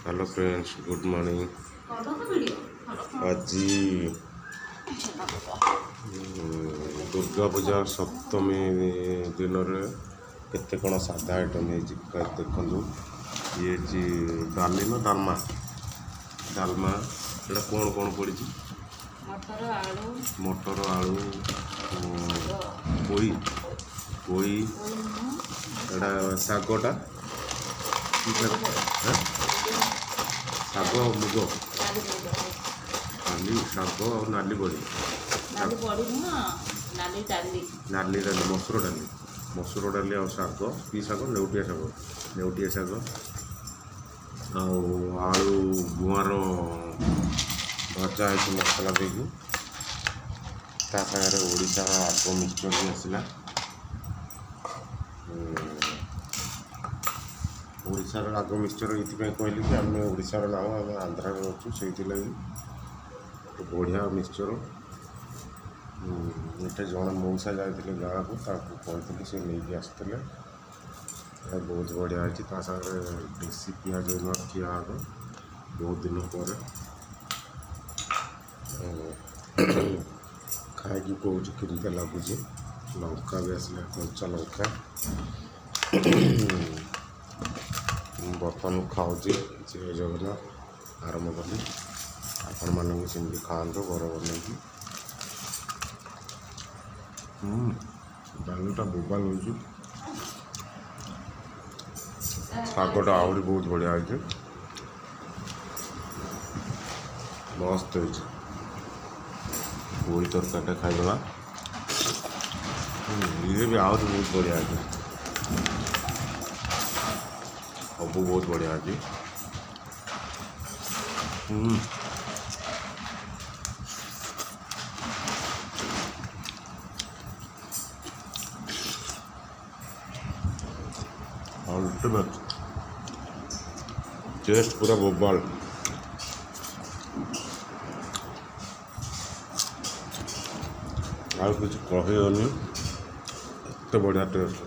Hello friends, good morning. आज दुर्गा पूजा सप्तमी दिन केते कौन साधा आइटम देखु। ये डाली ना डालमा डालमा एटा कौन कौन पड़ी? मटर आलू पोई पोई एटा शागटा शाग मुग नाली शाग और नाली बड़ी नाली डाली मसूर डाली और शाग कि शाग नेउटिया शाग आलू गुआर भजा है मसला देकी सागर ओडिशा आग मिक्सचर भी आसला। ओडिशार आग मिक्सचर ये कहली कि आम ओडिशार ना आम आंध्रा अच्छु से बढ़िया मिक्सचर। ये जड़े मऊसा जाते गाँव को कहते से नहीं आसते बहुत बढ़िया है। सागर देसी पिज खिया आग बहुत दिन पर खाई कौच केमती लगुच। लंका भी आसला कंचा लंका बर्तन खाऊँगी। जय जगन्नाथ आरंभ कली आपण मानक सेमती खातु घर बनई डालटा बोबाल हो शागटा आहरी बहुत बढ़िया है मस्त हो पूरी तरकारी खाईदेवा ये भी आहरी बहुत बढ़िया है सब बहुत बढ़िया है। अल्टीमेट टेस्ट पूरा बोबाल। कुछ कही एत बढ़िया टेस्ट।